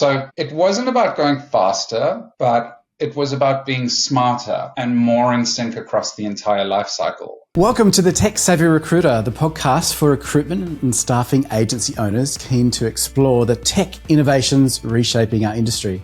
So it wasn't about going faster, but it was about being smarter and more in sync across the entire life cycle. Welcome to the Tech Savvy Recruiter, the podcast for recruitment and staffing agency owners keen to explore the tech innovations reshaping our industry.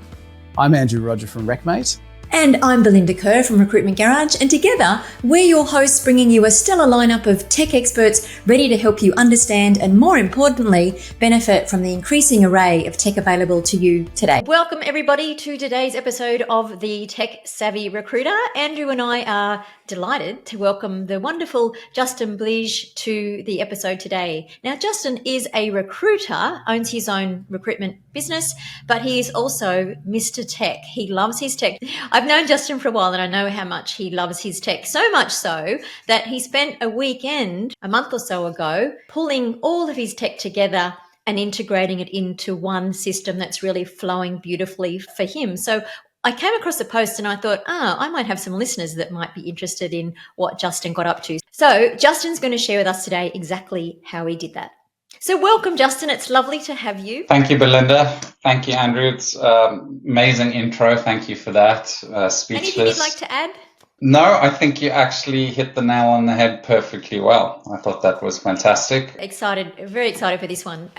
I'm Andrew Roger from RecMate. And I'm Belinda Kerr from Recruitment Garage, and together we're your hosts bringing you a stellar lineup of tech experts ready to help you understand and, more importantly, benefit from the increasing array of tech available to you today. Welcome everybody to today's episode of the Tech Savvy Recruiter. Andrew and I are delighted to welcome the wonderful Justin Blij to the episode today. Now, Justin is a recruiter, owns his own recruitment business, but he is also Mr. Tech. He loves his tech. I've known Justin for a while and I know how much he loves his tech, so much so that he spent a weekend, a month or so ago, pulling all of his tech together and integrating it into one system that's really flowing beautifully for him. So I came across the post and I thought, I might have some listeners that might be interested in what Justin got up to. So Justin's going to share with us today exactly how he did that. So welcome, Justin. It's lovely to have you. Thank you, Belinda. Thank you, Andrew. It's amazing intro. Thank you for that. Speechless. Anything you'd like to add? No, I think you actually hit the nail on the head perfectly well. I thought that was fantastic. Very excited for this one.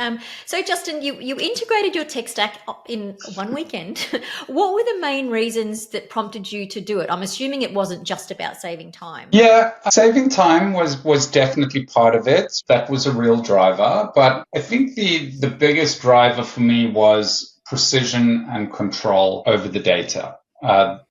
So Justin, you integrated your tech stack in one weekend. What were the main reasons that prompted you to do it? I'm assuming it wasn't just about saving time. Yeah, saving time was definitely part of it. That was a real driver. But I think the biggest driver for me was precision and control over the data.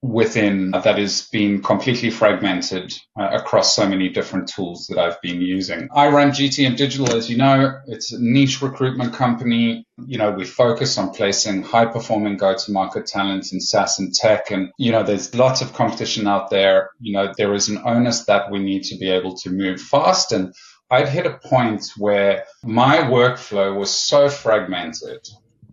Within that has been completely fragmented across so many different tools that I've been using. I run GTM Digital, as you know. It's a niche recruitment company. You know, we focus on placing high-performing go-to-market talent in SaaS and tech. And, you know, there's lots of competition out there. You know, there is an onus that we need to be able to move fast. And I'd hit a point where my workflow was so fragmented.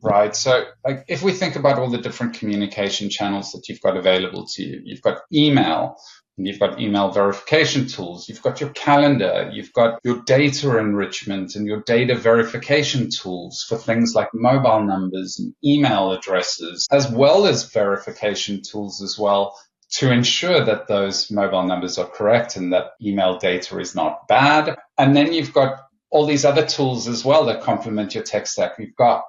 Right. So like if we think about all the different communication channels that you've got available to you, you've got email, and you've got email verification tools, you've got your calendar, you've got your data enrichment and your data verification tools for things like mobile numbers and email addresses, as well as verification tools as well to ensure that those mobile numbers are correct and that email data is not bad. And then you've got all these other tools as well that complement your tech stack. You've got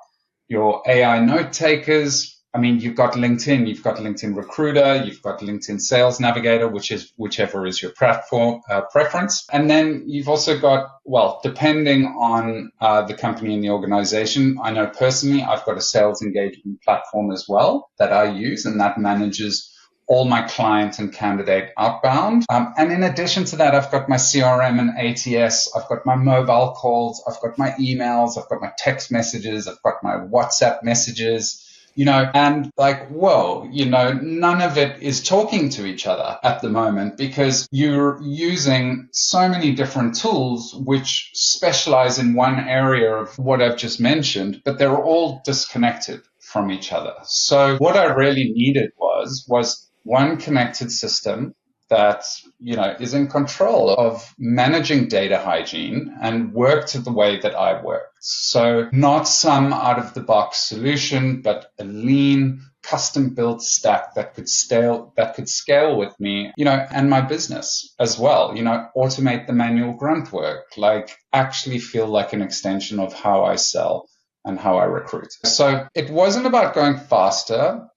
your AI note takers. I mean, you've got LinkedIn Recruiter, you've got LinkedIn Sales Navigator, whichever is your platform preference. And then you've also got, well, depending on the company and the organization, I know personally I've got a sales engagement platform as well that I use, and that manages all my client and candidate outbound. And in addition to that, I've got my CRM and ATS. I've got my mobile calls. I've got my emails. I've got my text messages. I've got my WhatsApp messages, you know, and like, whoa, you know, none of it is talking to each other at the moment because you're using so many different tools which specialize in one area of what I've just mentioned, but they're all disconnected from each other. So what I really needed was one connected system that, you know, is in control of managing data hygiene and worked the way that I worked. So not some out of the box solution, but a lean, custom built stack that could scale with me, you know, and my business as well, you know, automate the manual grunt work, like actually feel like an extension of how I sell and how I recruit. So it wasn't about going faster,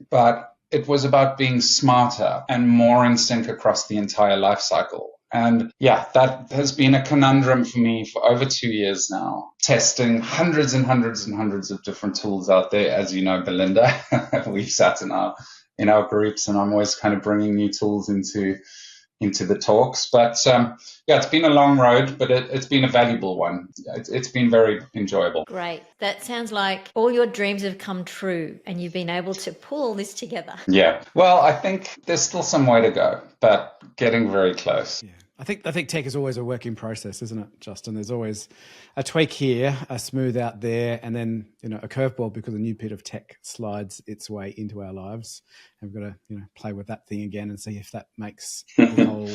but it was about being smarter and more in sync across the entire life cycle. And yeah, that has been a conundrum for me for over 2 years now, testing hundreds and hundreds and hundreds of different tools out there. As you know, Belinda, we've sat in our groups and I'm always kind of bringing new tools into the talks. But yeah, it's been a long road, but it's been a valuable one. It's been very enjoyable. Great. That sounds like all your dreams have come true and you've been able to pull all this together. Yeah. Well, I think there's still some way to go, but getting very close. Yeah. I think tech is always a work in process, isn't it, Justin? There's always a tweak here, a smooth out there, and then, you know, a curveball because a new bit of tech slides its way into our lives. And we've got to, you know, play with that thing again and see if that makes the whole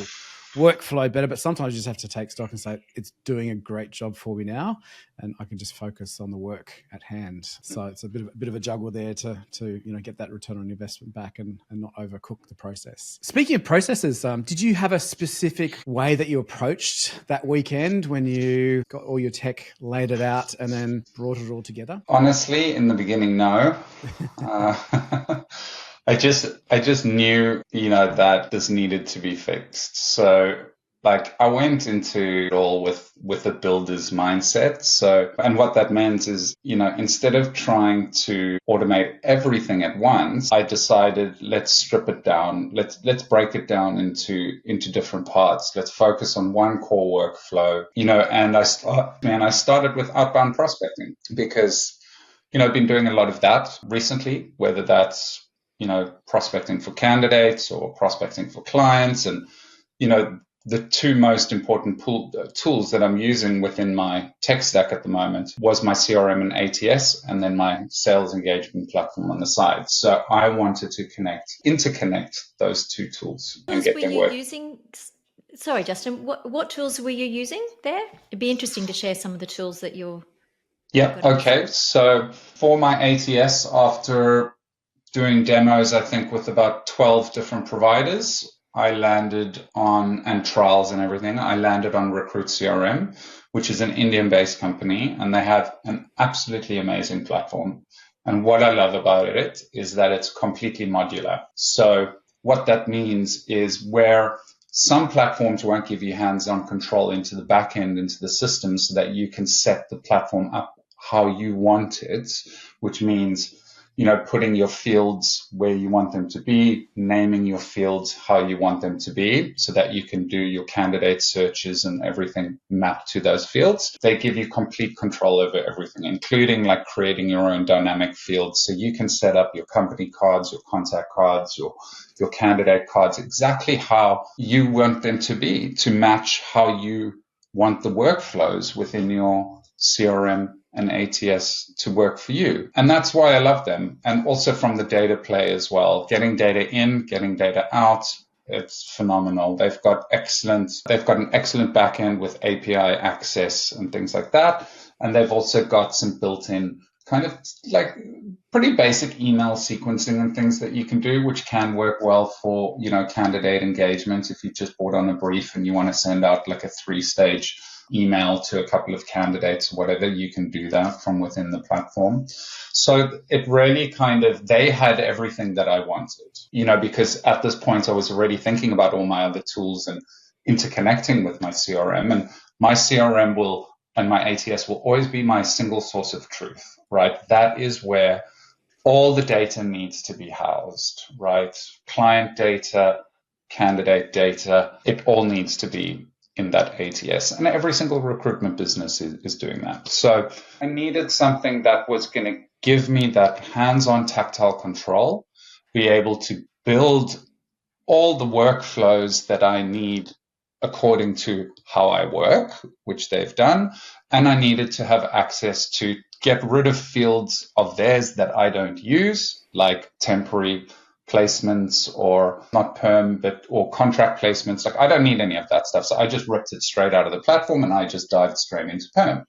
workflow better, but sometimes you just have to take stock and say, it's doing a great job for me now, and I can just focus on the work at hand. So it's a bit of a juggle there to get that return on investment back and not overcook the process. Speaking of processes, did you have a specific way that you approached that weekend when you got all your tech, laid it out, and then brought it all together? Honestly, in the beginning, no. I just knew, that this needed to be fixed. So I went into it all with a builder's mindset. So, and what that meant is, instead of trying to automate everything at once, I decided, let's strip it down. Let's break it down into different parts. Let's focus on one core workflow, and I started with outbound prospecting because, I've been doing a lot of that recently, whether that's prospecting for candidates or prospecting for clients. And, the two most important tools that I'm using within my tech stack at the moment was my CRM and ATS, and then my sales engagement platform on the side. So I wanted to interconnect those two tools and get them working. Sorry, Justin, what tools were you using there? It'd be interesting to share some of the tools that you're... Yeah, okay. So for my ATS, after doing demos, I think with about 12 different providers, I landed on, and trials and everything, I landed on Recruit CRM, which is an Indian-based company, and they have an absolutely amazing platform. And what I love about it is that it's completely modular. So what that means is where some platforms won't give you hands-on control into the back end, into the system, so that you can set the platform up how you want it, which means putting your fields where you want them to be, naming your fields how you want them to be, so that you can do your candidate searches and everything mapped to those fields. They give you complete control over everything, including creating your own dynamic fields. So you can set up your company cards, your contact cards, your candidate cards, exactly how you want them to be, to match how you want the workflows within your CRM and ATS to work for you. And that's why I love them. And also from the data play as well, getting data in, getting data out, it's phenomenal. They've got an excellent backend with API access and things like that. And they've also got some built-in kind of pretty basic email sequencing and things that you can do, which can work well for, candidate engagement. If you just bought on a brief and you want to send out a 3-stage email to a couple of candidates or whatever, you can do that from within the platform. So it really they had everything that I wanted, because at this point I was already thinking about all my other tools and interconnecting with my CRM, and my CRM and my ATS will always be my single source of truth, right? That is where all the data needs to be housed, right? Client data, candidate data, it all needs to be in that ATS. And every single recruitment business is doing that. So I needed something that was going to give me that hands-on tactile control, be able to build all the workflows that I need according to how I work, which they've done. And I needed to have access to get rid of fields of theirs that I don't use, like temporary placements or not perm, or contract placements. I don't need any of that stuff. So I just ripped it straight out of the platform and I just dived straight into perm,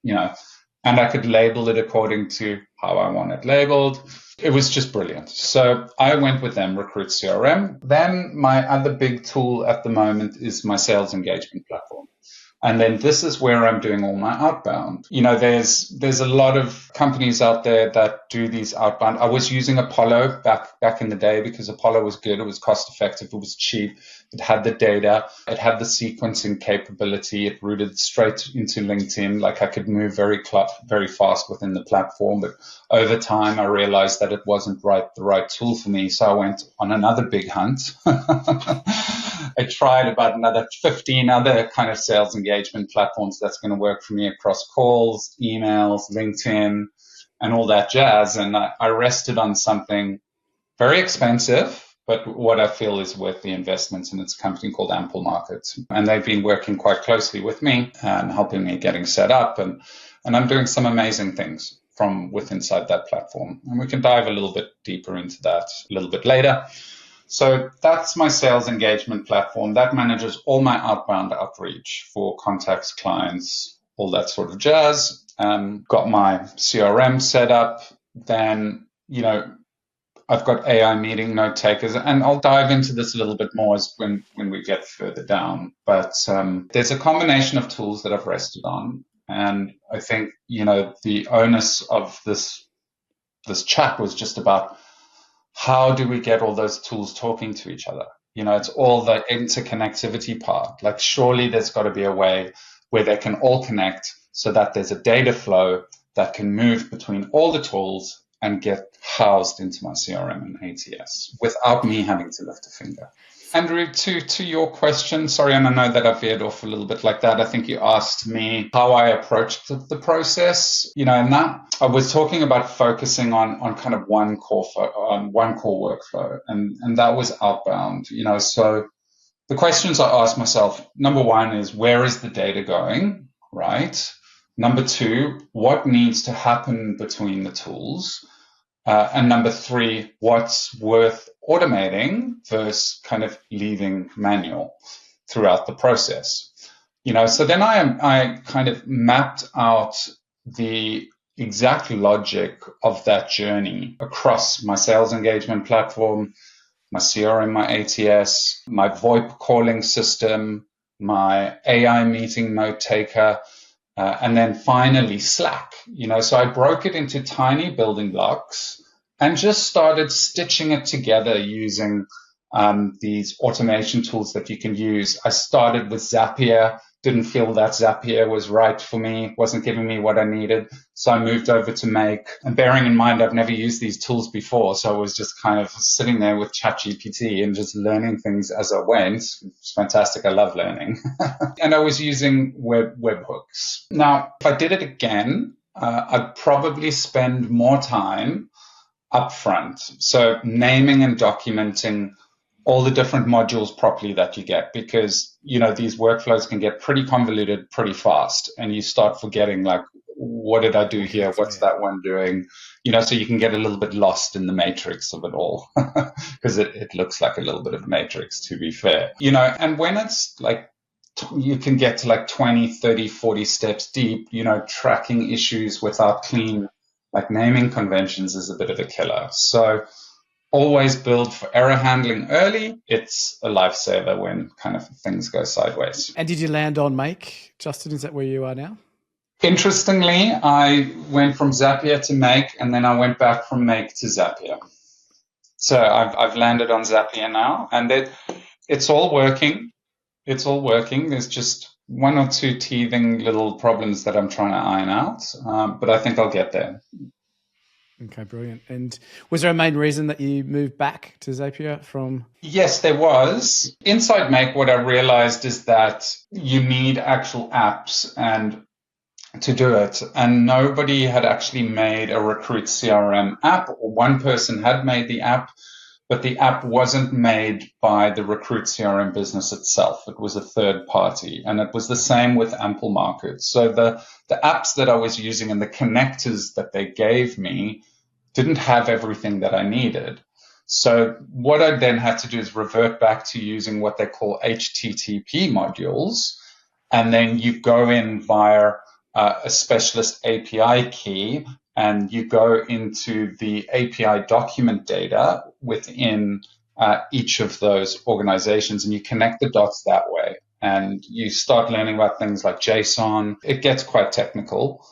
and I could label it according to how I want it labeled. It was just brilliant. So I went with them, Recruit CRM. Then my other big tool at the moment is my sales engagement platform. And then this is where I'm doing all my outbound. There's a lot of companies out there that do these outbound. I was using Apollo back in the day because Apollo was good. It was cost effective. It was cheap. It had the data. It had the sequencing capability. It routed straight into LinkedIn. I could move very fast within the platform. But over time, I realized that it wasn't the right tool for me. So I went on another big hunt. I tried about another 15 other kind of sales engagement platforms that's going to work for me across calls, emails, LinkedIn, and all that jazz. And I rested on something very expensive, but what I feel is worth the investments, and it's a company called Ample Markets. And they've been working quite closely with me and helping me getting set up. And I'm doing some amazing things from within inside that platform. And we can dive a little bit deeper into that a little bit later. So that's my sales engagement platform. That manages all my outbound outreach for contacts, clients, all that sort of jazz. Got my CRM set up. Then, I've got AI meeting note takers, and I'll dive into this a little bit more when we get further down. But there's a combination of tools that I've rested on. And I think, the onus of this chat was just about how do we get all those tools talking to each other? It's all the interconnectivity part. Like, surely there's got to be a way where they can all connect so that there's a data flow that can move between all the tools and get housed into my CRM and ATS without me having to lift a finger. Andrew, to your question, sorry, and I know that I veered off a little bit like that. I think you asked me how I approached the process, and that I was talking about focusing on kind of one core workflow, and that was outbound, So the questions I asked myself, number one is, where is the data going, right? Number two, what needs to happen between the tools? And number three, what's worth automating versus kind of leaving manual throughout the process? So then I kind of mapped out the exact logic of that journey across my sales engagement platform, my CRM, my ATS, my VoIP calling system, my AI meeting note taker, and then finally Slack. So I broke it into tiny building blocks and just started stitching it together using these automation tools that you can use. I started with Zapier, didn't feel that Zapier was right for me, wasn't giving me what I needed. So I moved over to Make. And bearing in mind, I've never used these tools before. So I was just kind of sitting there with ChatGPT and just learning things as I went. It's fantastic. I love learning. And I was using webhooks. Now, if I did it again, I'd probably spend more time upfront. So naming and documenting all the different modules properly that you get, because, these workflows can get pretty convoluted pretty fast, and you start forgetting, like, what did I do here? What's that one doing? So you can get a little bit lost in the matrix of it all, because it looks like a little bit of a matrix, to be fair. And when it's like, you can get to like 20, 30, 40 steps deep, tracking issues without clean, like, naming conventions is a bit of a killer. So always build for error handling early. It's a lifesaver when kind of things go sideways. And did you land on Make, Justin? Is that where you are now? Interestingly, I went from Zapier to Make, and then I went back from Make to Zapier. So I've landed on Zapier now, and it's all working. It's all working. There's just one or two teething little problems that I'm trying to iron out, but I think I'll get there. Okay, brilliant. And was there a main reason that you moved back to Zapier from? Yes, there was. Inside Make, what I realized is that you need actual apps and to do it. And nobody had actually made a Recruit CRM app. One person had made the app, but the app wasn't made by the Recruit CRM business itself. It was a third party. And it was the same with Ample Market. So the apps that I was using and the connectors that they gave me didn't have everything that I needed. So what I then had to do is revert back to using what they call HTTP modules. And then you go in via a specialist API key, and you go into the API document data within each of those organizations, and you connect the dots that way. And you start learning about things like JSON. It gets quite technical,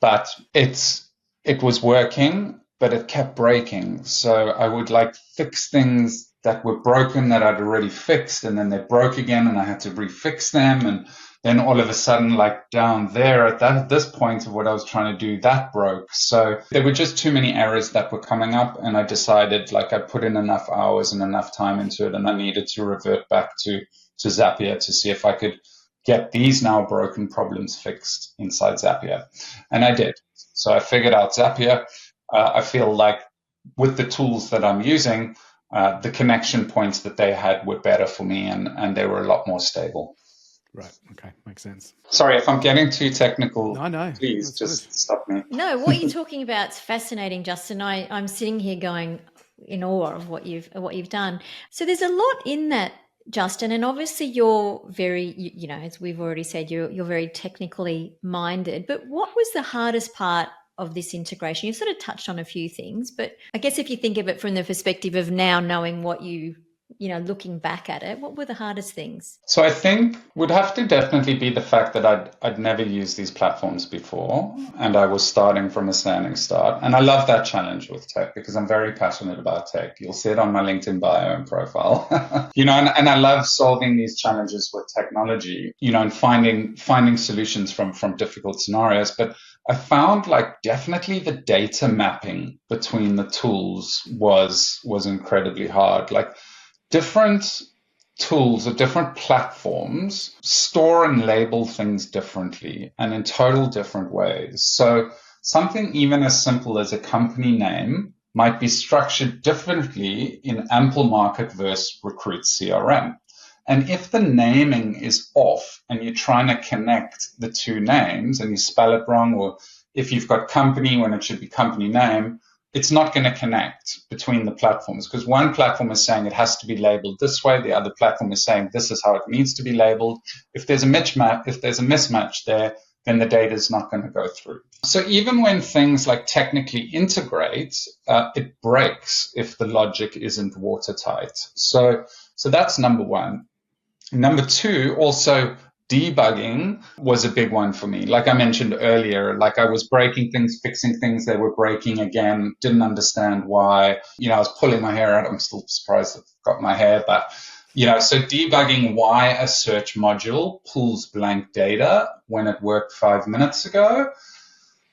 but it was working, but it kept breaking. So I would like fix things that were broken that I'd already fixed, and then they broke again, and I had to refix them. And then all of a sudden, like down there at this point of what I was trying to do, that broke. So there were just too many errors that were coming up, and I decided, like, I put in enough hours and enough time into it, and I needed to revert back to Zapier to see if I could get these now broken problems fixed inside Zapier. And I did. So I figured out Zapier. I feel like with the tools that I'm using, the connection points that they had were better for me, and they were a lot more stable. Right. Okay. Makes sense. Sorry if I'm getting too technical. No. Please just stop me. No, what you're talking about is fascinating, Justin. I'm sitting here going, in awe of what you've done. So there's a lot in that, Justin, and obviously you're very, you know, as we've already said, you're very technically minded. But what was the hardest part of this integration? You've sort of touched on a few things, but I guess if you think of it from the perspective of now knowing what you know, looking back at it, what were the hardest things? So I think would have to definitely be the fact that I'd never used these platforms before, and I was starting from a standing start. And I love that challenge with tech because I'm very passionate about tech. You'll see it on my LinkedIn bio and profile. You know, and I love solving these challenges with technology, you know, and finding solutions from difficult scenarios. But I found like definitely the data mapping between the tools was incredibly hard. Like different tools or different platforms store and label things differently and in total different ways. So something even as simple as a company name might be structured differently in Ample Market versus Recruit CRM. And if the naming is off and you're trying to connect the two names and you spell it wrong, or if you've got company when it should be company name, it's not going to connect between the platforms because one platform is saying it has to be labeled this way. The other platform is saying this is how it needs to be labeled. If there's a mismatch there, then the data is not going to go through. So even when things like technically integrate, it breaks if the logic isn't watertight. So that's number one. Number two, also debugging was a big one for me. Like I mentioned earlier, like I was breaking things, fixing things, they were breaking again, didn't understand why. You know, I was pulling my hair out. I'm still surprised I've got my hair, but you know, so debugging why a search module pulls blank data when it worked 5 minutes ago,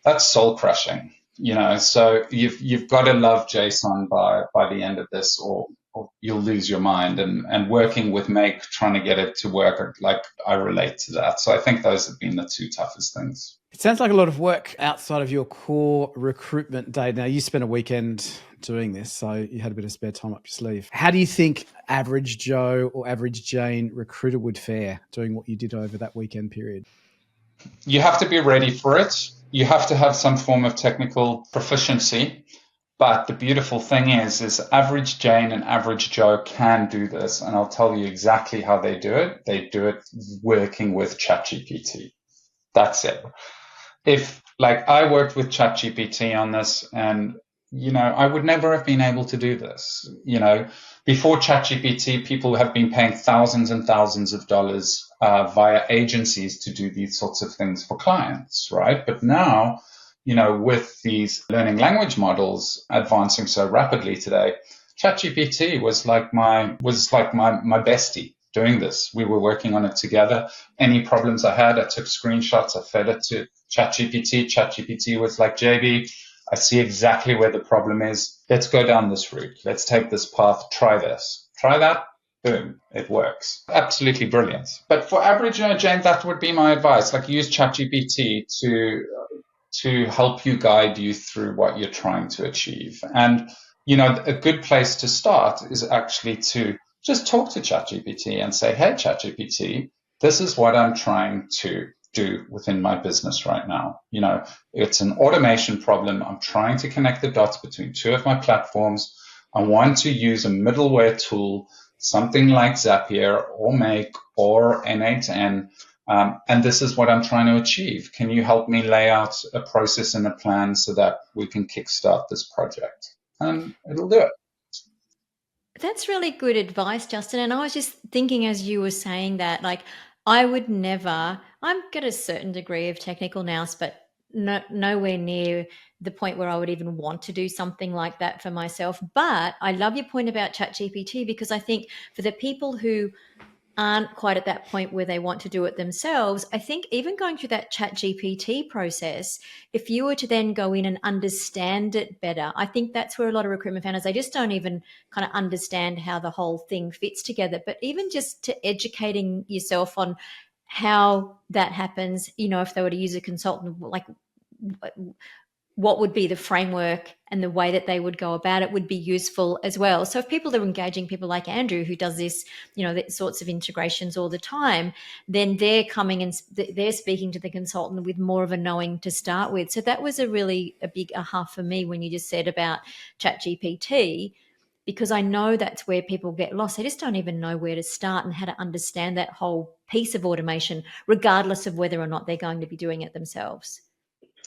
that's soul crushing. You know, so you've got to love JSON by the end of this, or you'll lose your mind. And working with Make, trying to get it to work, like I relate to that. So I think those have been the two toughest things. It sounds like a lot of work outside of your core recruitment day. Now, you spent a weekend doing this, so you had a bit of spare time up your sleeve. How do you think average Joe or average Jane recruiter would fare doing what you did over that weekend period? You have to be ready for it. You have to have some form of technical proficiency. But the beautiful thing is average Jane and average Joe can do this. And I'll tell you exactly how they do it. They do it working with ChatGPT. That's it. If like I worked with ChatGPT on this, and you know, I would never have been able to do this. You know, before ChatGPT, people have been paying thousands and thousands of dollars via agencies to do these sorts of things for clients, right? But now, you know, with these learning language models advancing so rapidly today, ChatGPT was like my bestie doing this. We were working on it together. Any problems I had, I took screenshots, I fed it to ChatGPT. ChatGPT was like, JB, I see exactly where the problem is. Let's go down this route. Let's take this path. Try this. Try that. Boom. It works. Absolutely brilliant. But for average Jane, that would be my advice. Like use ChatGPT to help you guide you through what you're trying to achieve. And, you know, a good place to start is actually to just talk to ChatGPT and say, hey, ChatGPT, this is what I'm trying to do within my business right now. You know, it's an automation problem. I'm trying to connect the dots between two of my platforms. I want to use a middleware tool, something like Zapier or Make or N8N. And this is what I'm trying to achieve. Can you help me lay out a process and a plan so that we can kickstart this project? And it'll do it. That's really good advice, Justin. And I was just thinking as you were saying that, like, I would never, I'm got a certain degree of technical nous, but nowhere near the point where I would even want to do something like that for myself. But I love your point about ChatGPT, because I think for the people who aren't quite at that point where they want to do it themselves, I think even going through that ChatGPT process, if you were to then go in and understand it better, I think that's where a lot of recruitment founders, they just don't even kind of understand how the whole thing fits together. But even just to educating yourself on how that happens, you know, if they were to use a consultant, like what would be the framework and the way that they would go about it would be useful as well. So if people are engaging people like Andrew, who does this, you know, the sorts of integrations all the time, then they're coming and they're speaking to the consultant with more of a knowing to start with. So that was a big aha for me when you just said about ChatGPT. because I know that's where people get lost. They just don't even know where to start and how to understand that whole piece of automation, regardless of whether or not they're going to be doing it themselves.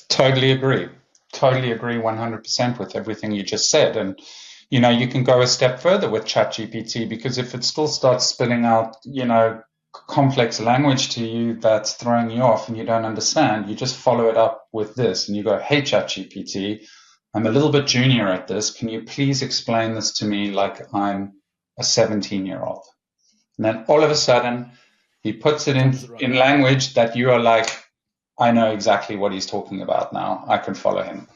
Totally agree. Totally agree 100% with everything you just said. And, you know, you can go a step further with ChatGPT, because if it still starts spilling out, you know, complex language to you that's throwing you off and you don't understand, you just follow it up with this and you go, hey, ChatGPT, I'm a little bit junior at this. Can you please explain this to me like I'm a 17-year-old? And then all of a sudden, he puts it in language that you are like, I know exactly what he's talking about now. I can follow him.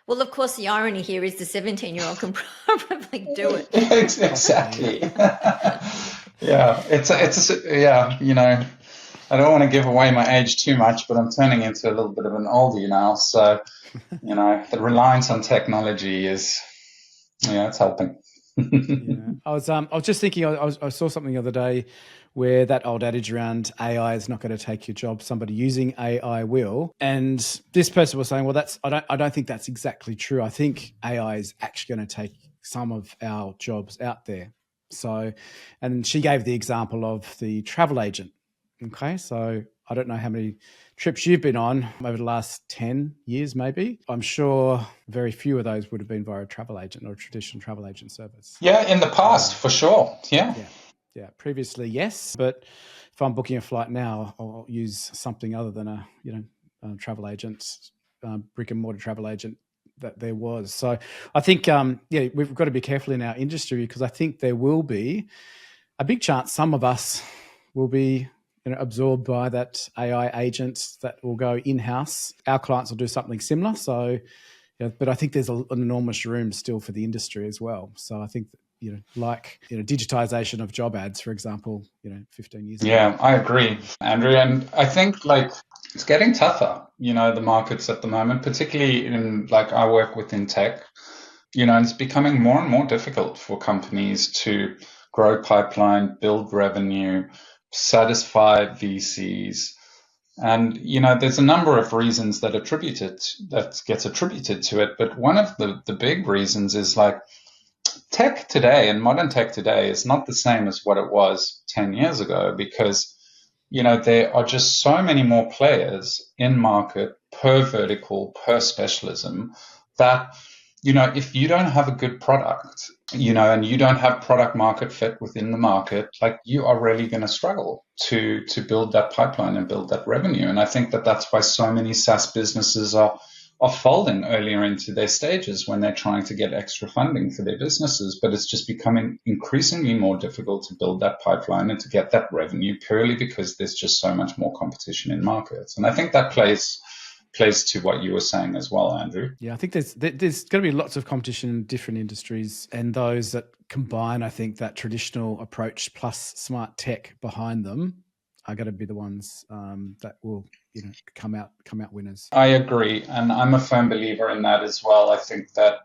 Well, of course, the irony here is the 17-year-old can probably do it. Exactly. Yeah, yeah, you know, I don't want to give away my age too much, but I'm turning into a little bit of an oldie now. So, you know, the reliance on technology is, yeah, it's helping. Yeah. I was just thinking, I saw something the other day where that old adage around AI is not going to take your job, somebody using AI will. And this person was saying, well, I don't think that's exactly true. I think AI is actually going to take some of our jobs out there. So, and she gave the example of the travel agent. Okay. So I don't know how many trips you've been on over the last 10 years, maybe. I'm sure very few of those would have been via a travel agent or a traditional travel agent service. Yeah, in the past, for sure. Yeah. Yeah. Previously, yes. But if I'm booking a flight now, I'll use something other than a travel agent, brick and mortar travel agent that there was. So I think, we've got to be careful in our industry, because I think there will be a big chance some of us will be absorbed by that AI agent that will go in-house. Our clients will do something similar. So, but I think there's an enormous room still for the industry as well. So I think digitization of job ads, for example, 15 years ago. Yeah, I agree, Andrew. And I think it's getting tougher, the markets at the moment, particularly in I work within tech, it's becoming more and more difficult for companies to grow pipeline, build revenue, satisfy VCs. And, there's a number of reasons that gets attributed to it. But one of the big reasons is tech today and modern tech today is not the same as what it was 10 years ago, because, there are just so many more players in market per vertical, per specialism that, if you don't have a good product, and you don't have product market fit within the market, you are really going to struggle to build that pipeline and build that revenue. And I think that's why so many SaaS businesses are folding earlier into their stages when they're trying to get extra funding for their businesses. But it's just becoming increasingly more difficult to build that pipeline and to get that revenue, purely because there's just so much more competition in markets. And I think that plays to what you were saying as well, Andrew. Yeah, I think there's going to be lots of competition in different industries, and those that combine, I think, that traditional approach plus smart tech behind them are going to be the ones that will come out winners. I agree, and I'm a firm believer in that as well. I think that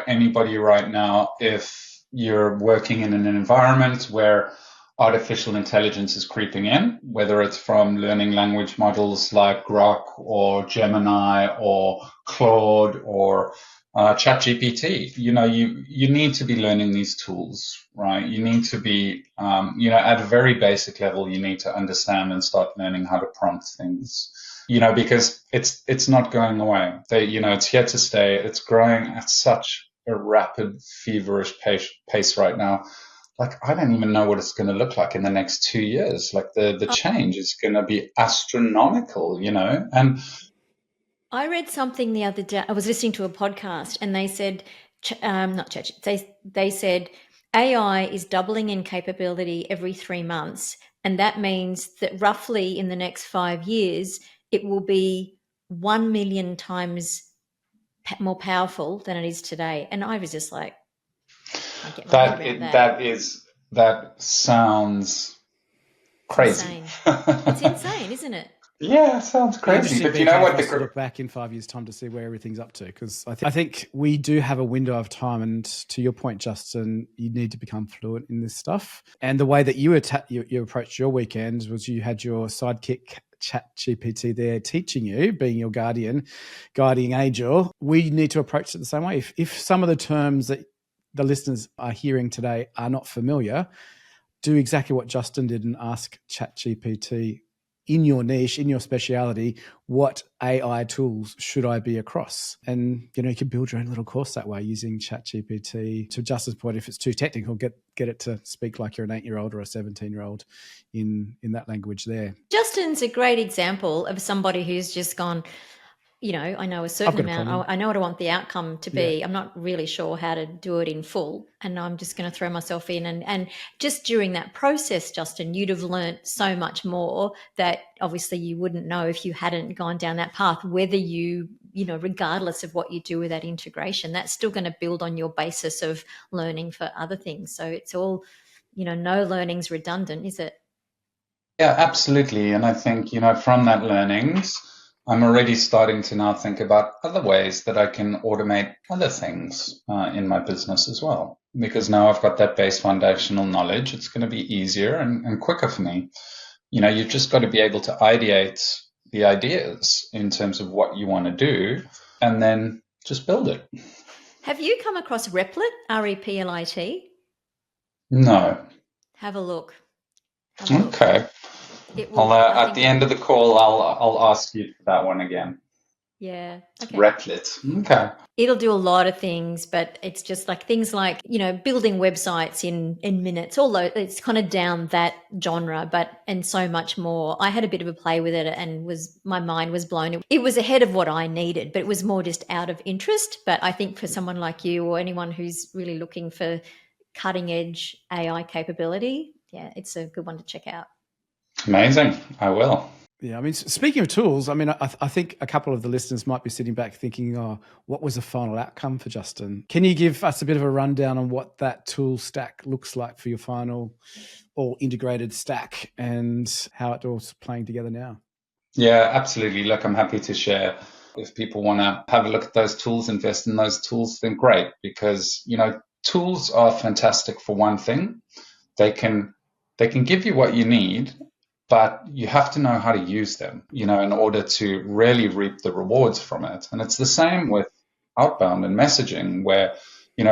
anybody right now, if you're working in an environment where artificial intelligence is creeping in, whether it's from learning language models like Grok or Gemini or Claude or ChatGPT, you need to be learning these tools, right? You need to be, at a very basic level, you need to understand and start learning how to prompt things, because it's not going away. It's here to stay. It's growing at such a rapid, feverish pace right now. I don't even know what it's going to look like in the next 2 years. The change is going to be astronomical, and I read something the other day. I was listening to a podcast, and they said, they said AI is doubling in capability every 3 months. And that means that roughly in the next 5 years, it will be 1 million times more powerful than it is today. And I was just like, I get my head around that. That sounds crazy. It's insane, isn't it? Yeah, it sounds crazy. But you know what? To look back in 5 years' time to see where everything's up to, because I think we do have a window of time. And to your point, Justin, you need to become fluent in this stuff. And the way that you approached your weekends was you had your sidekick ChatGPT there teaching you, being your guardian angel. We need to approach it the same way. If some of the terms that the listeners are hearing today are not familiar, do exactly what Justin did and ask ChatGPT in your niche, in your speciality, what AI tools should I be across? And, you can build your own little course that way using ChatGPT. To Justin's point, if it's too technical, get it to speak like you're an 8-year-old or a 17-year-old in that language there. Justin's a great example of somebody who's just gone, I know a certain amount. I know what I want the outcome to be. Yeah. I'm not really sure how to do it in full, and I'm just going to throw myself in. And just during that process, Justin, you'd have learnt so much more that obviously you wouldn't know if you hadn't gone down that path, whether regardless of what you do with that integration, that's still going to build on your basis of learning for other things. So it's all, no learning's redundant, is it? Yeah, absolutely. And I think, from that learnings, I'm already starting to now think about other ways that I can automate other things in my business as well. Because now I've got that base foundational knowledge, it's going to be easier and quicker for me. You've just got to be able to ideate the ideas in terms of what you want to do and then just build it. Have you come across Replit, REPLIT? No. Have a look. Okay. At the end of the call, I'll ask you for that one again. Yeah. Okay. Replit. Okay. It'll do a lot of things, but it's just like things like, building websites in minutes, although it's kind of down that genre, and so much more. I had a bit of a play with it and my mind was blown. It was ahead of what I needed, but it was more just out of interest. But I think for someone like you or anyone who's really looking for cutting edge AI capability, yeah, it's a good one to check out. Amazing. I will. Yeah, speaking of tools, I think a couple of the listeners might be sitting back thinking, what was the final outcome for Justin? Can you give us a bit of a rundown on what that tool stack looks like for your final all integrated stack and how it all's playing together now? Yeah, absolutely. Look, I'm happy to share. If people want to have a look at those tools, invest in those tools, then great, because, tools are fantastic for one thing. They can give you what you need, but you have to know how to use them, in order to really reap the rewards from it. And it's the same with outbound and messaging where,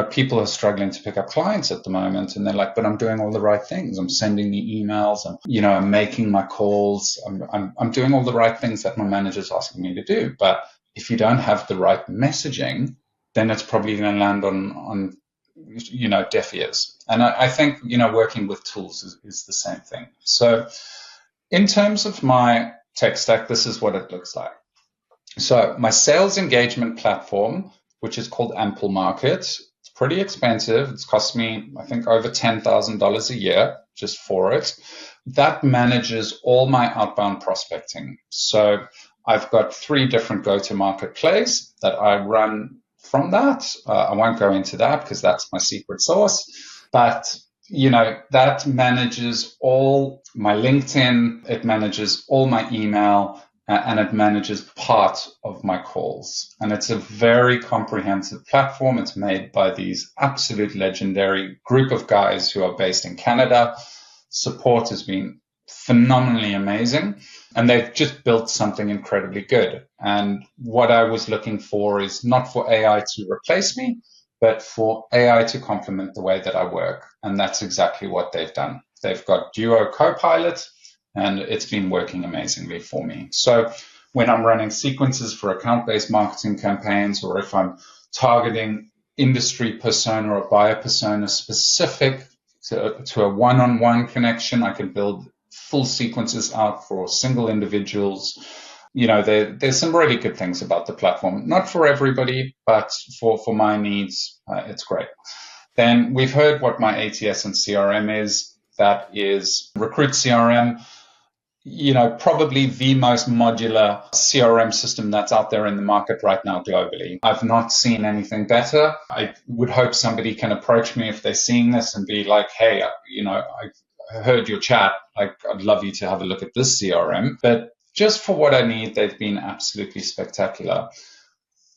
people are struggling to pick up clients at the moment and they're like, but I'm doing all the right things. I'm sending the emails, I'm making my calls. I'm doing all the right things that my manager's asking me to do. But if you don't have the right messaging, then it's probably going to land on deaf ears. And I think, working with tools is the same thing. So in terms of my tech stack, this is what it looks like. So my sales engagement platform, which is called Ample Market, it's pretty expensive. It's cost me, I think, over $10,000 a year just for it. That manages all my outbound prospecting. So I've got 3 different go-to-market plays that I run from that. I won't go into that because that's my secret sauce. But that manages all my LinkedIn, it manages all my email, and it manages part of my calls. And it's a very comprehensive platform. It's made by these absolute legendary group of guys who are based in Canada. Support has been phenomenally amazing, and they've just built something incredibly good. And what I was looking for is not for AI to replace me, but for AI to complement the way that I work. And that's exactly what they've done. They've got Duo Copilot, and it's been working amazingly for me. So when I'm running sequences for account-based marketing campaigns, or if I'm targeting industry persona or buyer persona specific to a one-on-one connection, I can build full sequences out for single individuals. There's some really good things about the platform. Not for everybody, but for my needs, it's great. Then we've heard what my ATS and CRM is. That is Recruit CRM. Probably the most modular CRM system that's out there in the market right now globally. I've not seen anything better. I would hope somebody can approach me if they're seeing this and be like, hey, I heard your chat. I'd love you to have a look at this CRM. But just for what I need, they've been absolutely spectacular.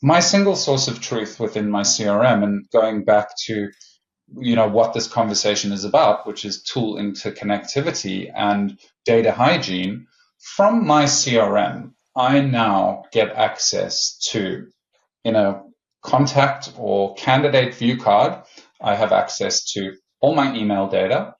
My single source of truth within my CRM, and going back to what this conversation is about, which is tool interconnectivity and data hygiene, from my CRM, I now get access to, contact or candidate view card. I have access to all my email data.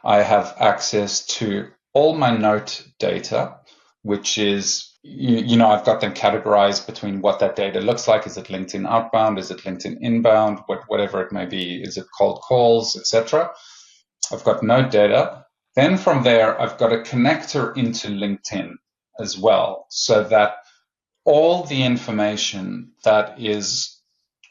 I have access to all my note data, which is, I've got them categorized between what that data looks like. Is it LinkedIn outbound? Is it LinkedIn inbound? Whatever it may be. Is it cold calls, etc.? I've got note data. Then from there, I've got a connector into LinkedIn as well, so that all the information that is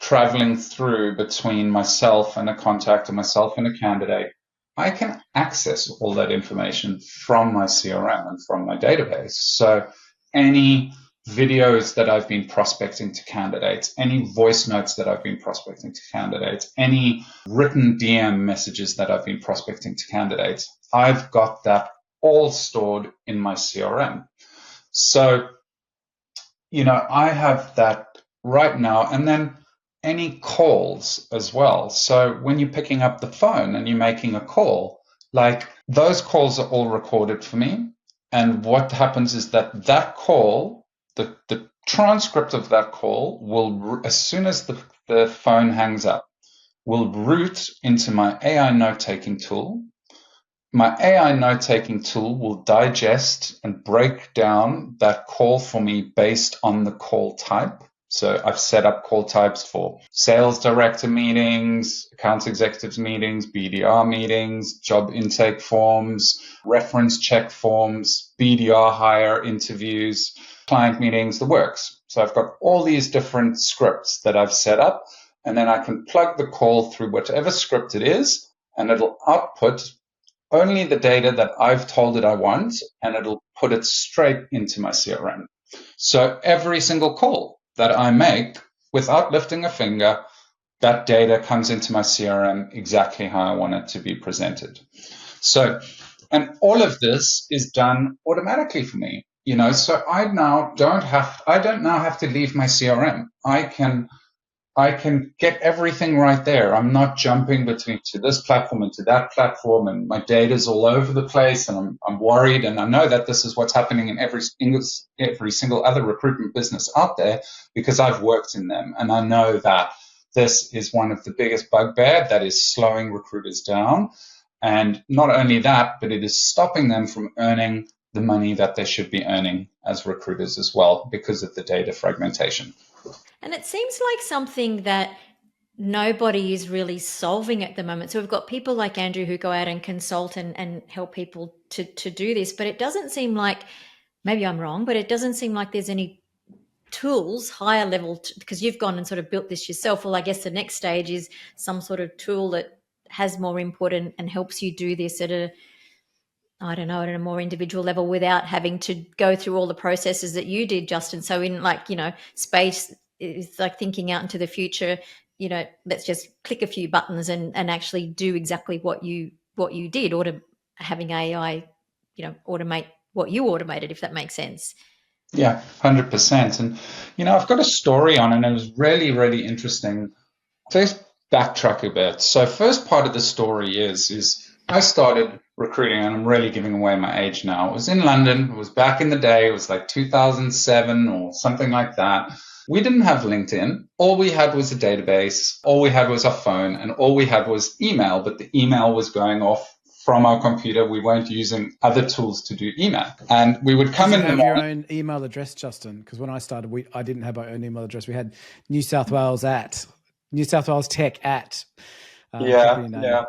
traveling through between myself and a contact or myself and a candidate, I can access all that information from my CRM and from my database. So any videos that I've been prospecting to candidates, any voice notes that I've been prospecting to candidates, any written DM messages that I've been prospecting to candidates, I've got that all stored in my CRM. So, I have that right now. And then any calls as well. So when you're picking up the phone and you're making a call, like those calls are all recorded for me. And what happens is that call, the transcript of that call will, as soon as the phone hangs up, will route into my AI note-taking tool. My AI note-taking tool will digest and break down that call for me based on the call type. So I've set up call types for sales director meetings, account executives meetings, BDR meetings, job intake forms, reference check forms, BDR hire interviews, client meetings, the works. So I've got all these different scripts that I've set up, and then I can plug the call through whatever script it is, and it'll output only the data that I've told it I want, and it'll put it straight into my CRM. So every single call that I make, without lifting a finger, that data comes into my CRM exactly how I want it to be presented. So, and all of this is done automatically for me, so I don't now have to leave my CRM. I can get everything right there. I'm not jumping between to this platform and to that platform, and my data's all over the place, and I'm worried. And I know that this is what's happening in every single other recruitment business out there, because I've worked in them, and I know that this is one of the biggest bugbear that is slowing recruiters down. And not only that, but it is stopping them from earning the money that they should be earning as recruiters as well, because of the data fragmentation. And it seems like something that nobody is really solving at the moment. So we've got people like Andrew who go out and consult and help people to do this, but it doesn't seem like, maybe I'm wrong, but it doesn't seem like there's any tools, higher level, because you've gone and sort of built this yourself. Well, I guess the next stage is some sort of tool that has more input and helps you do this at a more individual level without having to go through all the processes that you did, Justin. So in space is like thinking out into the future, let's just click a few buttons and actually do exactly what you did, or having AI, automate what you automated, if that makes sense. Yeah, 100%. And, I've got a story on it, and it was really, really interesting. Let's backtrack a bit. So first part of the story is I started recruiting, and I'm really giving away my age now. It was in London. It was back in the day. It was like 2007 or something like that. We didn't have LinkedIn. All we had was a database. All we had was our phone, and all we had was email, but the email was going off from our computer. We weren't using other tools to do email. And we would come in the morning. Your own email address, Justin? Because when I started, I didn't have our own email address. We had New South Wales Tech at. Yeah.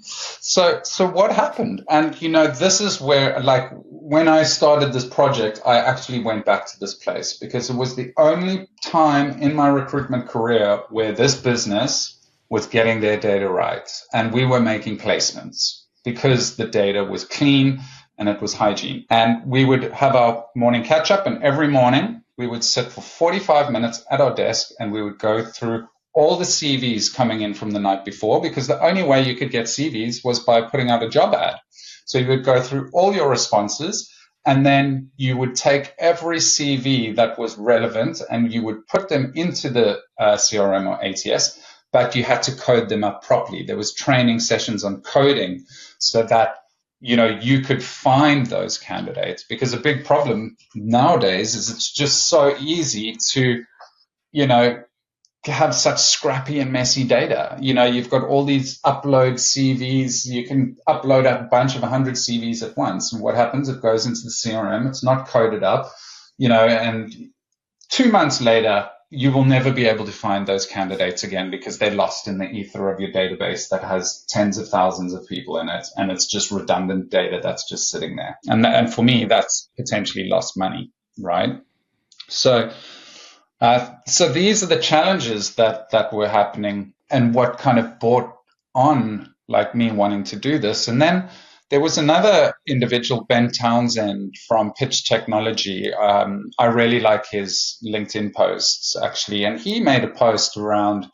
So what happened? And, this is where, like, when I started this project, I actually went back to this place because it was the only time in my recruitment career where this business was getting their data right. And we were making placements because the data was clean and it was hygiene. And we would have our morning catch up, and every morning we would sit for 45 minutes at our desk and we would go through all the CVs coming in from the night before, because the only way you could get CVs was by putting out a job ad. So you would go through all your responses, and then you would take every CV that was relevant and you would put them into the CRM or ATS, but you had to code them up properly. There was training sessions on coding so that you could find those candidates, because a big problem nowadays is it's just so easy to have such scrappy and messy data. You've got all these upload CVs. You can upload a bunch of 100 CVs at once. And what happens? It goes into the CRM. It's not coded up, and 2 months later, you will never be able to find those candidates again because they're lost in the ether of your database that has tens of thousands of people in it. And it's just redundant data that's just sitting there. And for me, that's potentially lost money, right? So these are the challenges that were happening and what kind of brought on like me wanting to do this. And then there was another individual, Ben Townsend from Pitch Technology. I really like his LinkedIn posts, actually. And he made a post around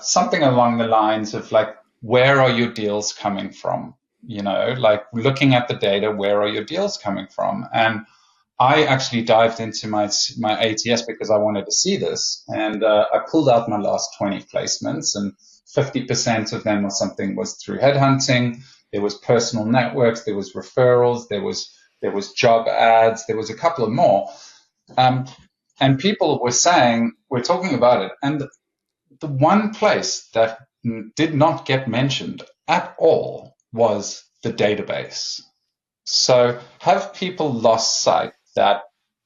something along the lines of like, where are your deals coming from? Like looking at the data, where are your deals coming from? And I actually dived into my ATS because I wanted to see this. And I pulled out my last 20 placements, and 50% of them was through headhunting. There was personal networks, there was referrals, there was job ads, there was a couple of more. And people were saying, we're talking about it. And the one place that did not get mentioned at all was the database. So have people lost sight that,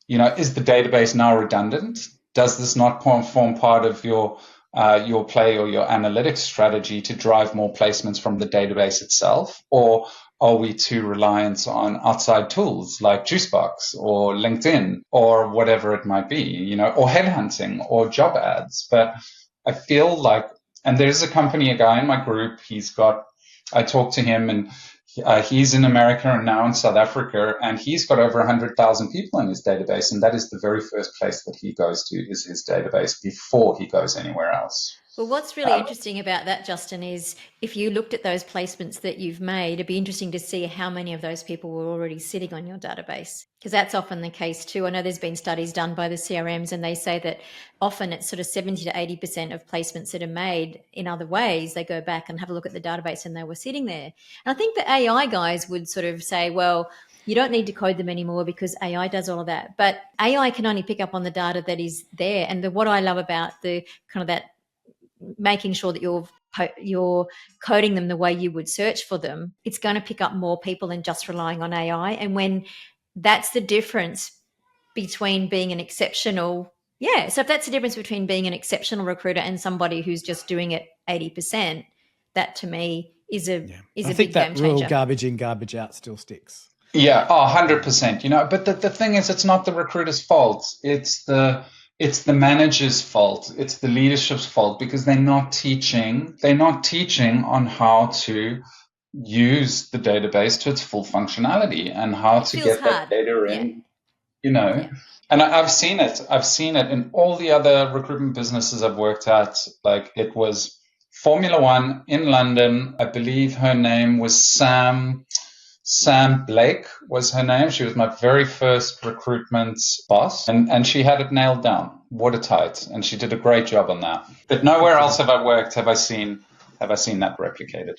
is the database now redundant? Does this not form part of your play or your analytics strategy to drive more placements from the database itself? Or are we too reliant on outside tools like Juicebox or LinkedIn or whatever it might be, or headhunting or job ads? But I feel like, and there's a guy in my group, I talked to him, and he's in America and now in South Africa, and he's got over 100,000 people in his database, and that is the very first place that he goes to is his database before he goes anywhere else. Well, what's really interesting about that, Justin, is if you looked at those placements that you've made, it'd be interesting to see how many of those people were already sitting on your database, because that's often the case too. I know there's been studies done by the CRMs, and they say that often it's sort of 70 to 80% of placements that are made in other ways. They go back and have a look at the database and they were sitting there. And I think the AI guys would sort of say, well, you don't need to code them anymore because AI does all of that. But AI can only pick up on the data that is there. And what I love about the kind of that making sure that you're coding them the way you would search for them, it's going to pick up more people than just relying on AI. And when that's the difference between being an exceptional, so if that's the difference between being an exceptional recruiter and somebody who's just doing it 80%, that to me is a big game changer. I think that rule, garbage in, garbage out, still sticks. Yeah, 100%. But the thing is, it's not the recruiter's fault. It's the manager's fault. It's the leadership's fault because they're not teaching on how to use the database to its full functionality and how to get that data in, Yeah. And I've seen it. I've seen it in all the other recruitment businesses I've worked at. Like it was Formula One in London. I believe her name was Sam Blake was her name. She was my very first recruitment boss, and she had it nailed down, watertight, and she did a great job on that. But nowhere else have I worked have I seen that replicated.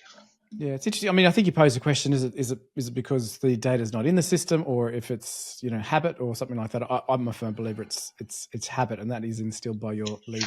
Yeah, it's interesting. I mean, I think you posed the question: is it because the data is not in the system, or if it's habit or something like that? I'm a firm believer it's habit, and that is instilled by your leader.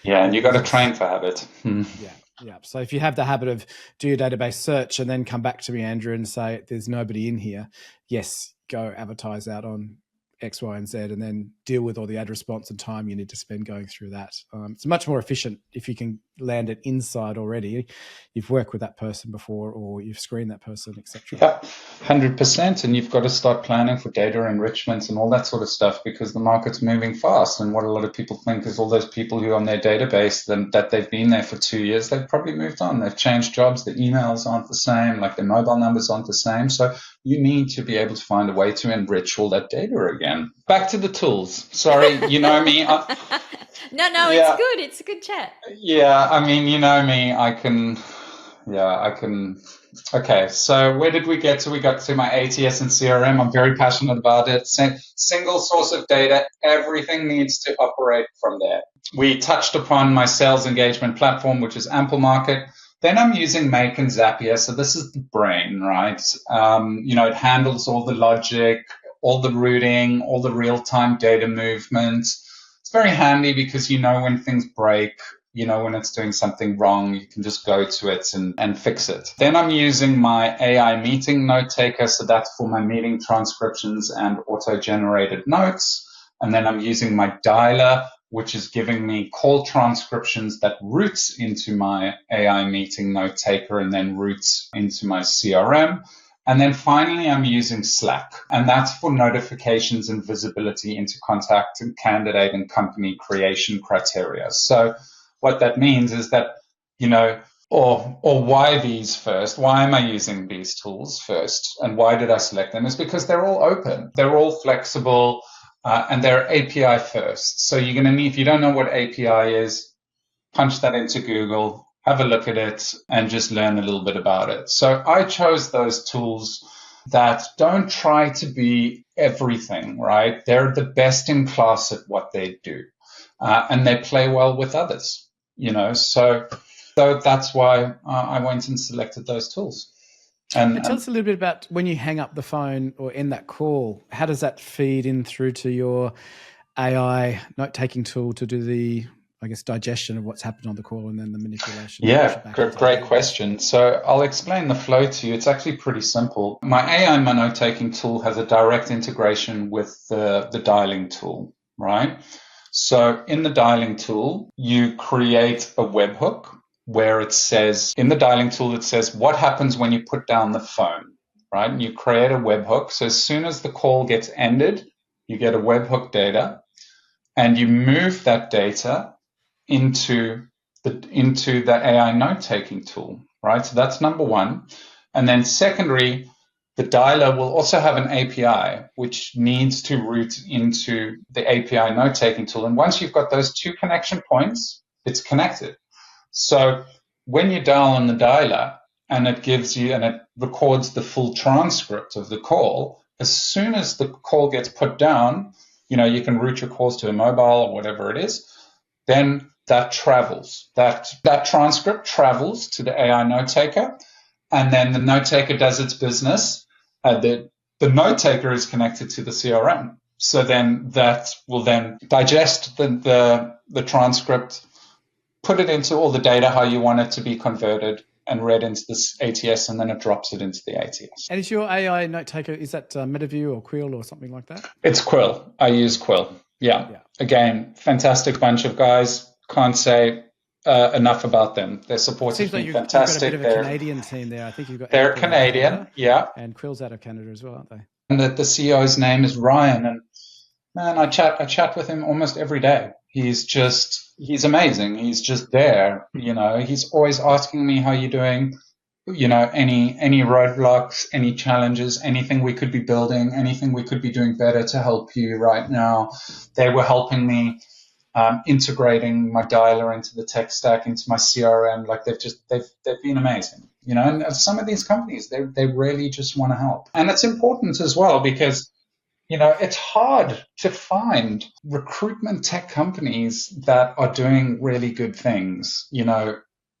Yeah, and you got to train for habit. Yeah. So if you have the habit of do your database search and then come back to me, Andrew, and say there's nobody in here, yes, go advertise out on X, Y, and Z, and then deal with all the ad response and time you need to spend going through that. It's much more efficient if you can land it inside already. You've worked with that person before, or you've screened that person, etc. Yeah, 100%. And you've got to start planning for data enrichment and all that sort of stuff because the market's moving fast. And what a lot of people think is all those people who are on their database that they've been there for 2 years, they've probably moved on. They've changed jobs. The emails aren't the same. Like their mobile numbers aren't the same. So you need to be able to find a way to enrich all that data again. Back to the tools. Sorry, you know me. No, it's good. It's a good chat. Yeah, I mean, you know me. I can. Okay, so where did we get to? We got to my ATS and CRM. I'm very passionate about it. Single source of data. Everything needs to operate from there. We touched upon my sales engagement platform, which is Ample Market. Then I'm using Make and Zapier. So this is the brain, right? It handles all the logic, all the routing, all the real-time data movement. It's very handy because you know when things break, you know when it's doing something wrong, you can just go to it and fix it. Then I'm using my AI meeting note taker, so that's for my meeting transcriptions and auto-generated notes. And then I'm using my dialer, which is giving me call transcriptions that routes into my AI meeting note taker and then routes into my CRM. And then finally, I'm using Slack, and that's for notifications and visibility into contact and candidate and company creation criteria. So what that means is that, or why these first? Why am I using these tools first? And why did I select them? Is because they're all open. They're all flexible. And they're API first. So you're going to need, if you don't know what API is, punch that into Google, have a look at it, and just learn a little bit about it. So I chose those tools that don't try to be everything, right? They're the best in class at what they do. And they play well with others, So that's why I went and selected those tools. And tell us a little bit about when you hang up the phone or end that call, how does that feed in through to your AI note-taking tool to do the, digestion of what's happened on the call and then the manipulation? Yeah, great question. So I'll explain the flow to you. It's actually pretty simple. My AI note-taking tool has a direct integration with the dialing tool, right? So in the dialing tool, you create a webhook where it says, in the dialing tool, it says what happens when you put down the phone, right? And you create a webhook. So as soon as the call gets ended, you get a webhook data and you move that data into the AI note-taking tool, right? So that's number one. And then secondary, the dialer will also have an API, which needs to route into the API note-taking tool. And once you've got those two connection points, it's connected. So when you dial on the dialer and it gives you, and it records the full transcript of the call, as soon as the call gets put down, you can route your calls to a mobile or whatever it is, then that travels. That transcript travels to the AI note taker, and then the note taker does its business. The note taker is connected to the CRM. So then that will then digest the transcript, put it into all the data, how you want it to be converted and read into this ATS, and then it drops it into the ATS. And is your AI note taker, is that MetaView or Quill or something like that? It's Quill. I use Quill. Yeah. Again, fantastic bunch of guys. Can't say enough about them. Their support has been fantastic. You've got a bit of a Canadian team there. I think you've got. They're Canadian, yeah. And Quill's out of Canada as well, aren't they? And the CEO's name is Ryan, and man, I chat with him almost every day. He's amazing. He's just there, He's always asking me, how you doing? Any roadblocks, any challenges, anything we could be building, anything we could be doing better to help you right now. They were helping me integrating my dialer into the tech stack, into my CRM. Like they've been amazing, and some of these companies, they really just want to help. And it's important as well because it's hard to find recruitment tech companies that are doing really good things.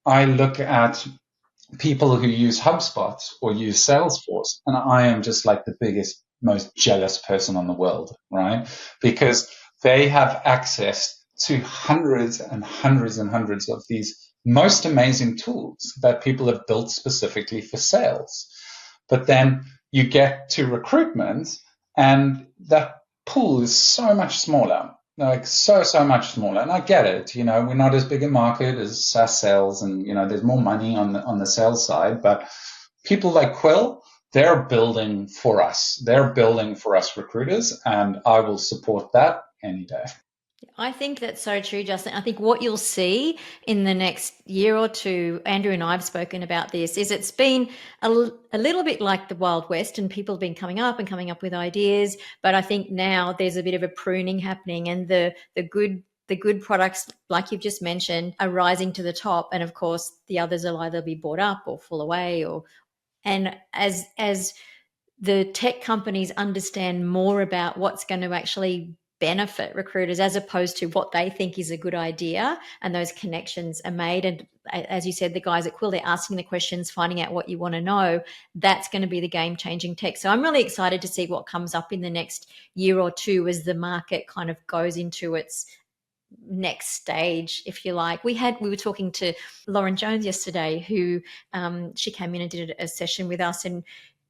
I look at people who use HubSpot or use Salesforce, and I am just like the biggest, most jealous person on the world, right? Because they have access to hundreds and hundreds and hundreds of these most amazing tools that people have built specifically for sales. But then you get to recruitment, and that pool is so much smaller, like so much smaller. And I get it, we're not as big a market as SaaS sales, and there's more money on the sales side. But people like Quill, they're building for us. They're building for us recruiters, and I will support that any day. I think that's so true, Justin. I think what you'll see in the next year or two, Andrew and I have spoken about this, is it's been a little bit like the Wild West, and people have been coming up with ideas. But I think now there's a bit of a pruning happening, and the good products, like you've just mentioned, are rising to the top. And of course, the others will either be bought up or fall away. And as the tech companies understand more about what's going to actually benefit recruiters as opposed to what they think is a good idea, and those connections are made. And as you said, the guys at Quill, they're asking the questions, finding out what you want to know. That's going to be the game-changing tech. So I'm really excited to see what comes up in the next year or two as the market kind of goes into its next stage, if you like. We were talking to Lauren Jones yesterday, who she came in and did a session with us, and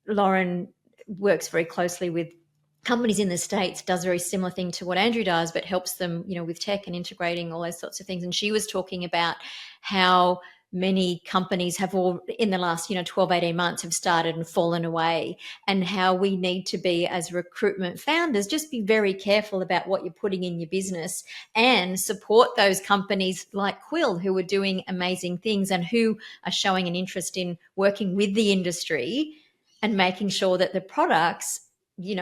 Lauren works very closely with companies in the States, does a very similar thing to what Andrew does, but helps them, with tech and integrating all those sorts of things. And she was talking about how many companies have all in the last 12, 18 months have started and fallen away, and how we need to be, as recruitment founders, just be very careful about what you're putting in your business and support those companies like Quill, who are doing amazing things and who are showing an interest in working with the industry and making sure that the products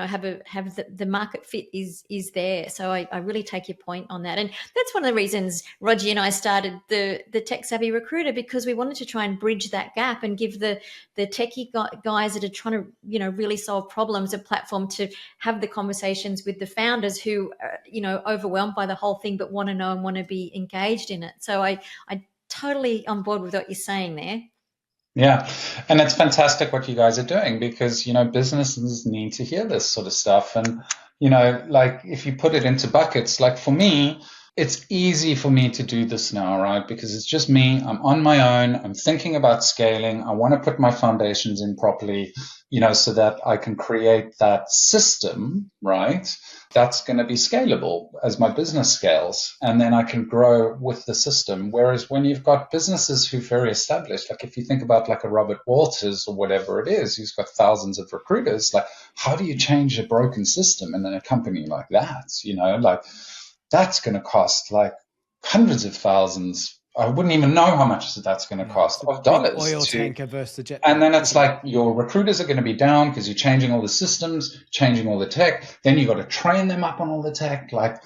have the market fit is there. So I really take your point on that. And that's one of the reasons Roger and I started the Tech Savvy Recruiter, because we wanted to try and bridge that gap and give the techie guys that are trying to, really solve problems a platform to have the conversations with the founders who are, overwhelmed by the whole thing, but want to know and want to be engaged in it. So I totally on board with what you're saying there. Yeah. And it's fantastic what you guys are doing, because, businesses need to hear this sort of stuff. And, like if you put it into buckets, like for me, it's easy for me to do this now, right? Because it's just me. I'm on my own. I'm thinking about scaling. I want to put my foundations in properly, so that I can create that system, right? That's going to be scalable as my business scales. And then I can grow with the system. Whereas when you've got businesses who are very established, like if you think about like a Robert Walters or whatever it is, who's got thousands of recruiters, like how do you change a broken system in a company like that? Like that's going to cost like hundreds of thousands. I wouldn't even know how much that's going to cost of dollars. Oil tanker versus the jet. And then it's like your recruiters are going to be down because you're changing all the systems, changing all the tech. Then you got to train them up on all the tech. Like,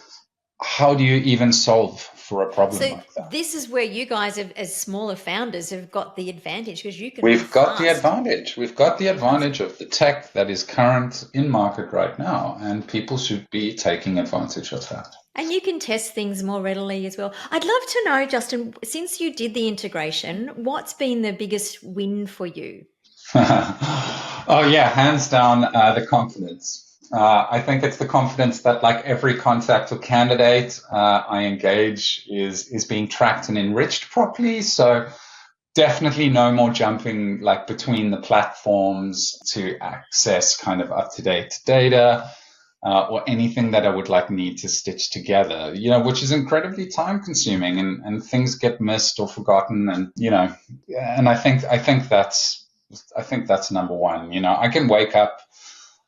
how do you even solve for a problem like that? This is where you guys, as smaller founders, have got the advantage, because you can. We've got the advantage. We've got the advantage of the tech that is current in market right now, and people should be taking advantage of that. And you can test things more readily as well. I'd love to know, Justin, since you did the integration, what's been the biggest win for you? Oh, yeah, hands down, the confidence. I think it's the confidence that like every contact or candidate I engage is being tracked and enriched properly. So definitely no more jumping like between the platforms to access kind of up-to-date data. Or anything that I would like need to stitch together, which is incredibly time consuming, and things get missed or forgotten. And, and I think that's number one. I can wake up,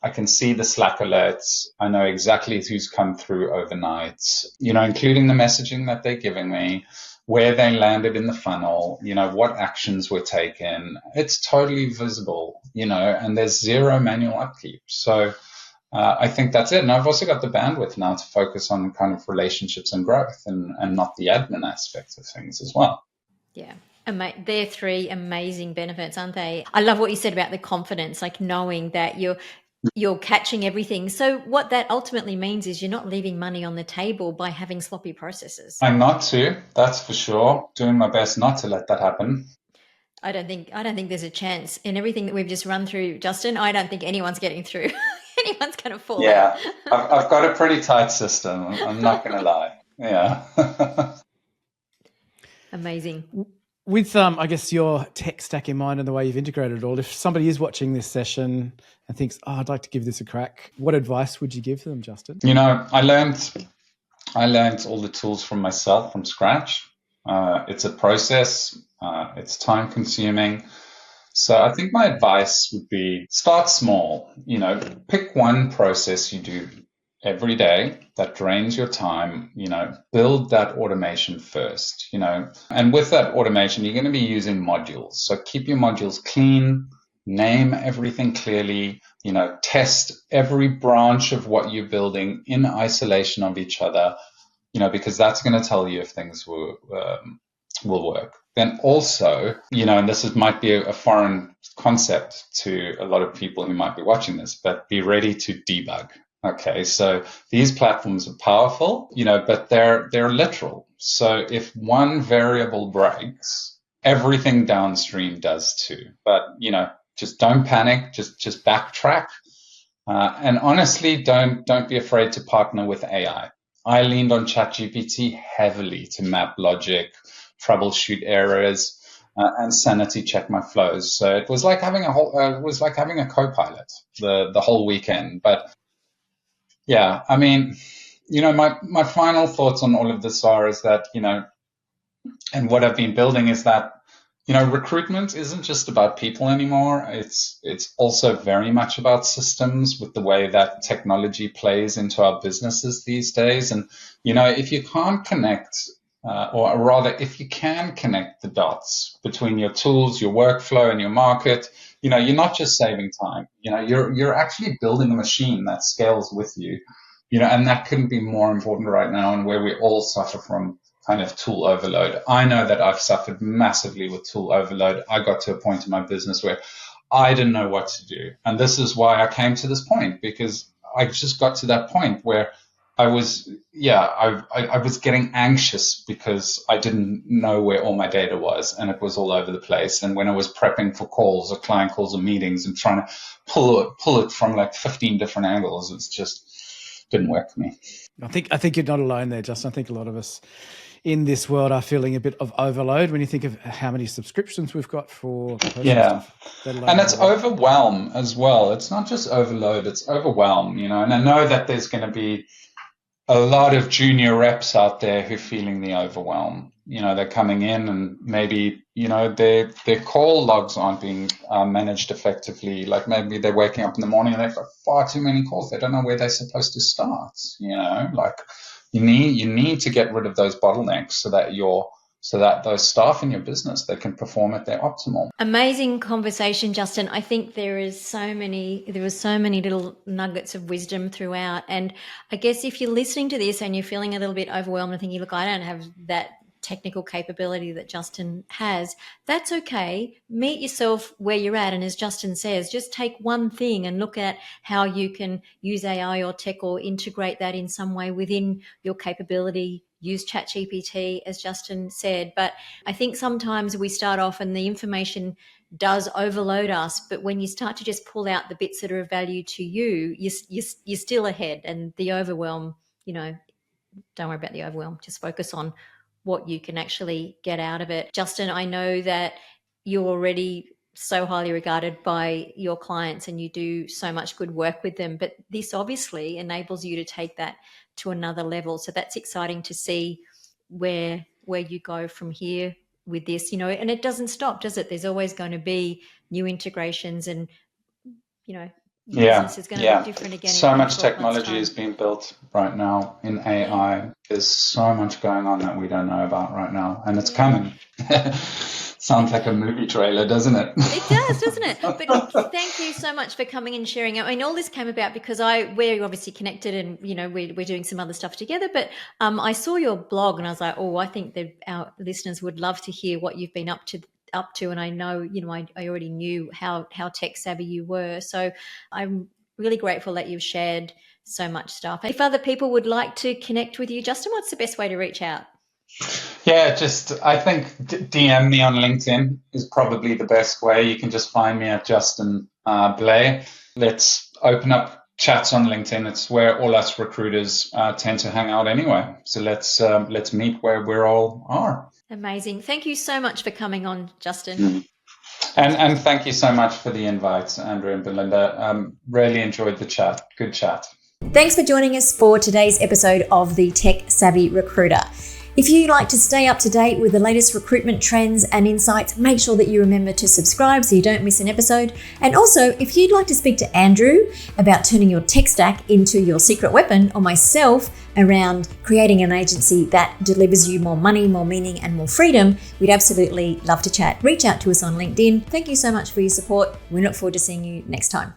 I can see the Slack alerts. I know exactly who's come through overnight, including the messaging that they're giving me, where they landed in the funnel, what actions were taken. It's totally visible, and there's zero manual upkeep. So, I think that's it. And I've also got the bandwidth now to focus on kind of relationships and growth and not the admin aspects of things as well. Yeah. They're three amazing benefits, aren't they? I love what you said about the confidence, like knowing that you're catching everything. So what that ultimately means is you're not leaving money on the table by having sloppy processes. I'm not to, that's for sure. Doing my best not to let that happen. I don't think there's a chance. In everything that we've just run through, Justin, I don't think anyone's getting through. Anyone's going to fall out. Yeah, I've got a pretty tight system. I'm not going to lie. Yeah. Amazing. With, I guess, your tech stack in mind and the way you've integrated it all, if somebody is watching this session and thinks, I'd like to give this a crack, what advice would you give them, Justin? I learned all the tools from myself from scratch. It's a process. It's time consuming. So I think my advice would be start small, pick one process you do every day that drains your time, build that automation first, and with that automation, you're going to be using modules. So keep your modules clean, name everything clearly, test every branch of what you're building in isolation of each other, because that's going to tell you if things will work. Then also, and this might be a foreign concept to a lot of people who might be watching this, but be ready to debug. Okay, so these platforms are powerful, but they're literal. So if one variable breaks, everything downstream does too. But, just don't panic, just backtrack. And honestly, don't be afraid to partner with AI. I leaned on ChatGPT heavily to map logic, troubleshoot errors, and sanity check my flows. So it was like having a co-pilot the whole weekend. But yeah, I mean, my final thoughts on all of this is that, and what I've been building is that, recruitment isn't just about people anymore. It's also very much about systems, with the way that technology plays into our businesses these days. And, if you can't connect, or rather, if you can connect the dots between your tools, your workflow, and your market, you're not just saving time. You're actually building a machine that scales with you. And that couldn't be more important right now, and where we all suffer from kind of tool overload. I know that I've suffered massively with tool overload. I got to a point in my business where I didn't know what to do. And this is why I came to this point, because I just got to that point where I was getting anxious because I didn't know where all my data was, and it was all over the place. And when I was prepping for calls or client calls or meetings and trying to pull it from like 15 different angles, it's just didn't work for me. I think you're not alone there, Justin. I think a lot of us in this world are feeling a bit of overload when you think of how many subscriptions we've got for stuff. And it's overwhelm as well. It's not just overload, it's overwhelm, and I know that there's going to be a lot of junior reps out there who are feeling the overwhelm. They're coming in and maybe, their call logs aren't being managed effectively. Like maybe they're waking up in the morning and they've got far too many calls. They don't know where they're supposed to start. Like you need to get rid of those bottlenecks so that those staff in your business, they can perform at their optimal. Amazing conversation, Justin. I think there were so many little nuggets of wisdom throughout. And I guess if you're listening to this and you're feeling a little bit overwhelmed and thinking, look, I don't have that technical capability that Justin has, that's okay. Meet yourself where you're at. And as Justin says, just take one thing and look at how you can use AI or tech or integrate that in some way within your capability. Use ChatGPT, as Justin said. But I think sometimes we start off and the information does overload us. But when you start to just pull out the bits that are of value to you, you're still ahead. And the overwhelm, don't worry about the overwhelm. Just focus on what you can actually get out of it. Justin, I know that you're already so highly regarded by your clients and you do so much good work with them, but this obviously enables you to take that to another level. So that's exciting to see where you go from here with this, and it doesn't stop, does it? There's always going to be new integrations and, business is going to look different again. So much technology is being built right now in AI. There's so much going on that we don't know about right now, and it's coming. Sounds like a movie trailer, doesn't it? It does, doesn't it? But thank you so much for coming and sharing. I mean, all this came about because we're obviously connected and, we're doing some other stuff together. But I saw your blog and I was like, I think that our listeners would love to hear what you've been up to. And I know, I already knew how tech savvy you were. So I'm really grateful that you've shared so much stuff. If other people would like to connect with you, Justin, what's the best way to reach out? Yeah, I think DM me on LinkedIn is probably the best way. You can just find me at Justin Blij. Let's open up chats on LinkedIn. It's where all us recruiters tend to hang out anyway. So let's meet where we all are. Amazing. Thank you so much for coming on, Justin. And thank you so much for the invites, Andrew and Belinda. Really enjoyed the chat. Good chat. Thanks for joining us for today's episode of the Tech Savvy Recruiter. If you'd like to stay up to date with the latest recruitment trends and insights, make sure that you remember to subscribe so you don't miss an episode. And also, if you'd like to speak to Andrew about turning your tech stack into your secret weapon, or myself around creating an agency that delivers you more money, more meaning, and more freedom, we'd absolutely love to chat. Reach out to us on LinkedIn. Thank you so much for your support. We look forward to seeing you next time.